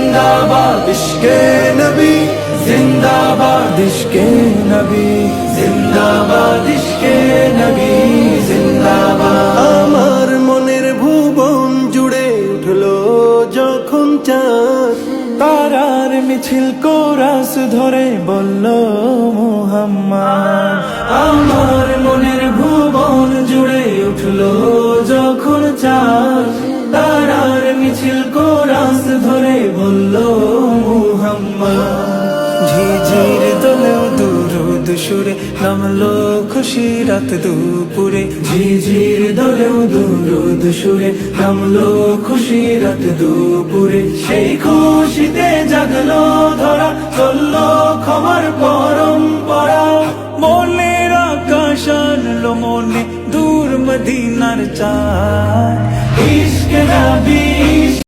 जिंदाबाद इश्के नबी, जिंदाबाद इश्के नबी, जिंदाबाद इश्के नबी, जिंदाबाद। আমার মনের ভুবন জুড়ে উঠলো যখন চাঁদ, তারার মিছিল কোরাস ধরে বলল মুহাম্মদ। আমার মনের ভুবন জুড়ে উঠলো যখন চাঁদ, তারার মিছিল কোরাস ধরে বলল মুহাম্মদ। ঝিঝির দোলেও দুরুদ সুরে নামলো খুশি রাত দুপুরে, ঝিঝির দোলেও দুরুদ সুরে নামলো খুশি রাত দুপুরে। সেই খুশিতে জাগলো ধরা, চললো ক্ষমার পরম্পরা। মনের আকাশ আনলো মনে দূর মদিনার চাঁদ, ইশকে নবী।